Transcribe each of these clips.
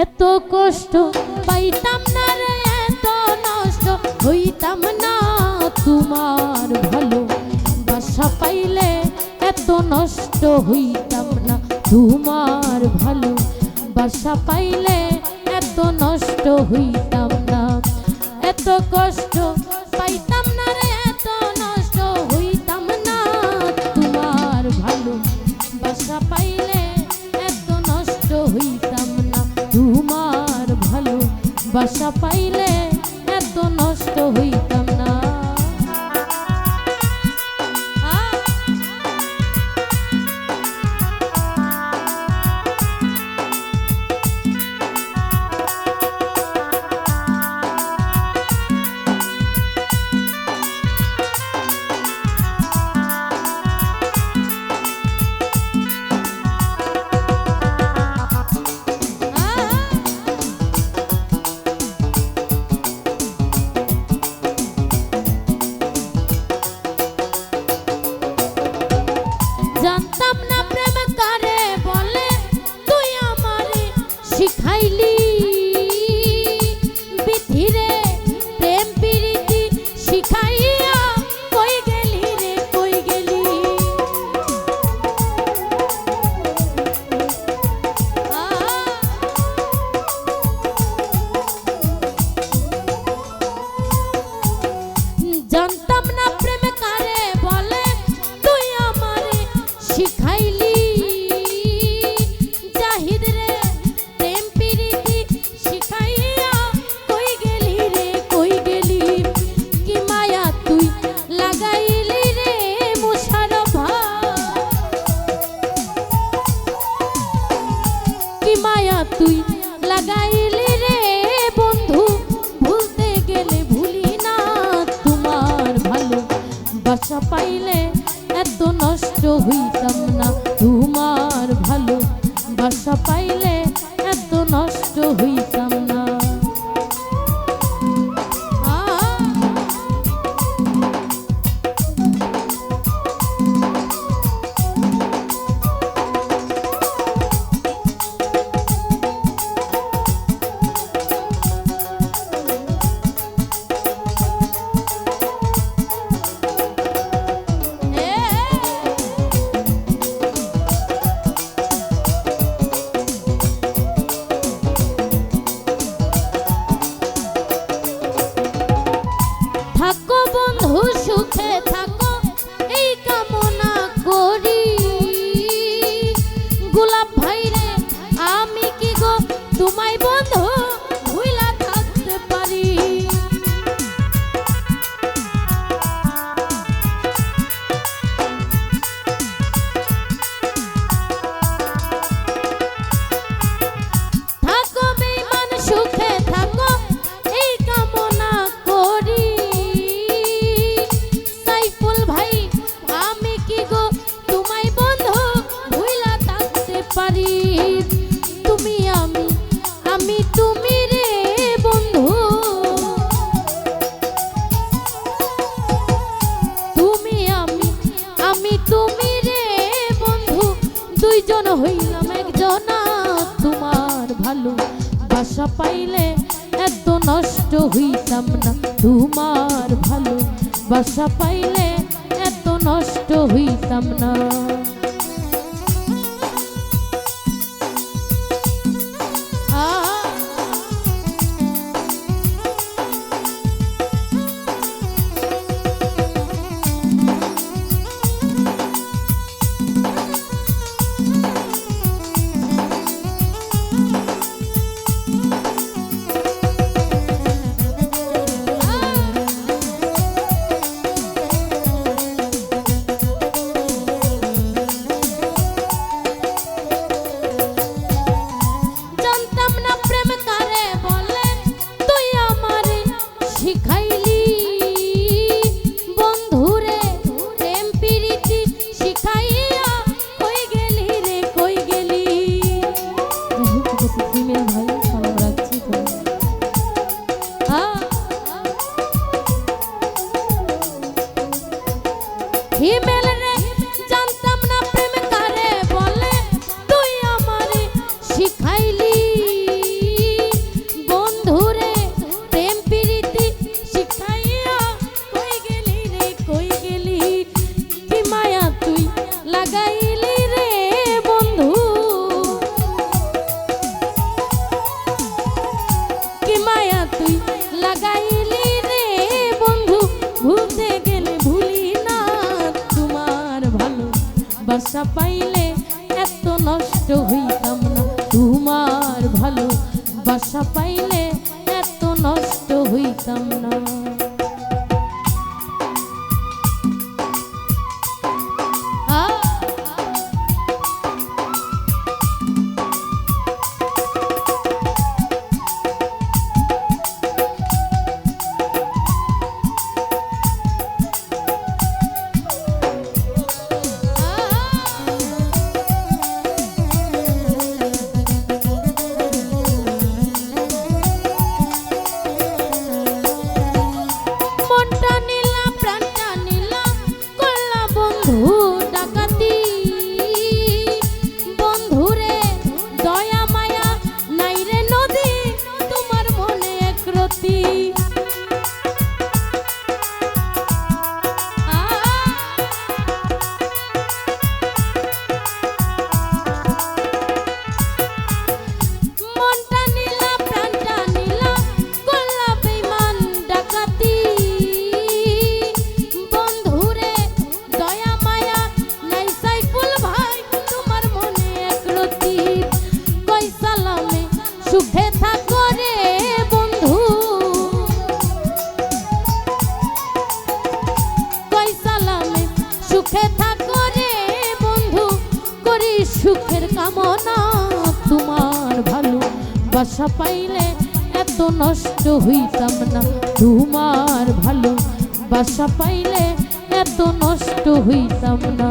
এত কষ্ট পাইতাম না রে, এত নষ্ট হইতাম না। তোমার ভালো বাসা পাইলে এত নষ্ট হইতাম না। তোমার ভালো বাসা পাইলে এত নষ্ট হইতাম না। এত কষ্ট পাইতাম না রে, এত নষ্ট হইতাম না। তোমার ভালো বাসা পাইলে এত নষ্ট হইতাম না। তোমার ভালো বাসা পাইলে এত নষ্ট হইতাম না। জানতাম না প্রেম কারে বলে, তুই আমারে শিখাইলি। বিধিরে প্রেম প্রীতি শিখাইয়া কই গেলি রে, কই গেলি। জানতাম না প্রেম কারে বলে, তুই আমারে শিখাইলি। জাহিদ রে প্রেম প্রীতি শিখাইয়া কই গেলি রে, কই গেলি। কি মায়া তুই লাগাইলি রে মুশারফা, কি মায়া তুই লাগাইলি রে বন্ধু। ভুলতে গেলে ভুলি না। তোমার ভালো বাসা পাইলে এত নষ্ট হইতাম না। তোমার ভালো বাসা পাইলে এত নষ্ট হইতাম না। থাকো বন্ধু সুখে থাকো, এই কামনা করি। গোলাপ ভাইরে আমি কি গো তোমায় বন্ধু ভুইলা থাকতে পারি। থাকো বেঈমান সুখে থাকো, এই কামনা করি। সাইফুল ভাই আমি কি গো তোমায় বন্ধু ভুইলা থাকতে পারি। তুমি আমি, আমি তুমি রে বন্ধু। তুমি আমি, আমি তুমি রে বন্ধু। দুইজন হইলাম একজনা। তোমার ভালো বাসা পাইলে এত নষ্ট হইতাম না। তোমার ভালো বাসা পাইলে এত নষ্ট হইতাম না। বাসা পাইলে এত নষ্ট হইতাম না। সুখে থাকো রে বন্ধু, কই সালামে সুখে থাকো রে বন্ধু, করি সুখের কামনা। তোমার ভালো বাসা পাইলে এত নষ্ট হইতাম না, তোমার ভালো বাসা পাইলে এত নষ্ট হইতাম না।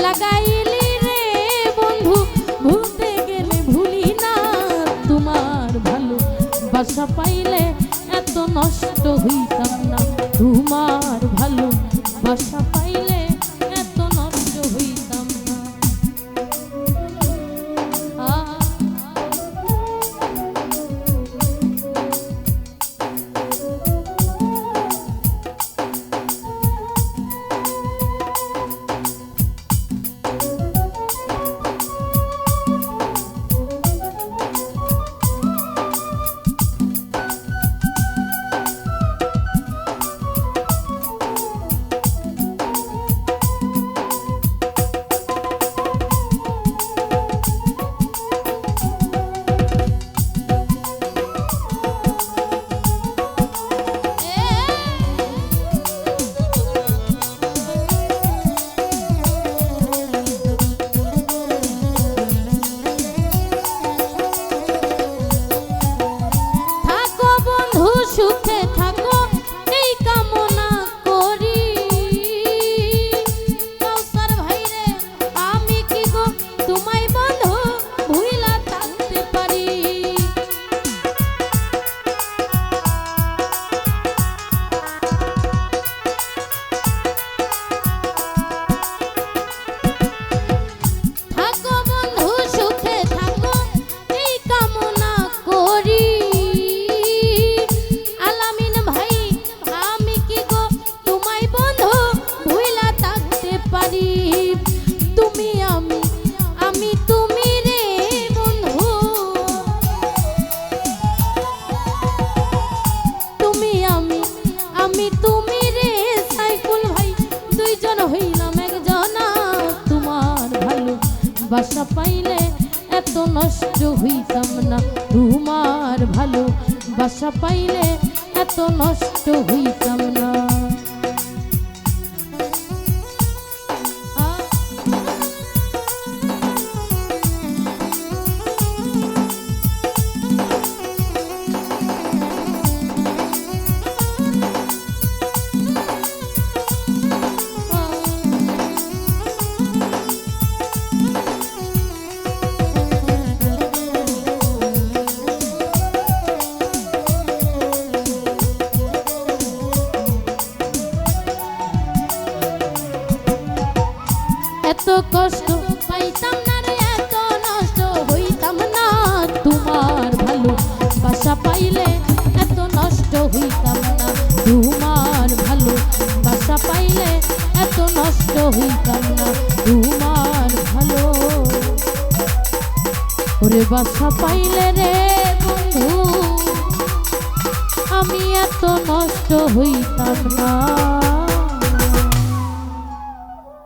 লাগাইলি রে বন্ধু, ভুলতে গেলে ভুলি না। তোমার ভালো বাসা পাইলে এত নষ্ট হইতাম না, তোমার ভালো বাসা পাইলে এত নষ্ট হইতাম না। হইতাম না, তোমার ভালো বাসা পাইলে এত নষ্ট হইতাম না। এত কষ্ট পাইতাম না রে, এত নষ্ট হইতাম না, তোমার ভালো বাসা পাইলে এত নষ্ট হইতাম না, তোমার ভালো বাসা পাইলে এত নষ্ট হইতাম না, তোমার ভালো ওরে বাসা পাইলে রে বন্ধু আমি এত নষ্ট হইতাম না।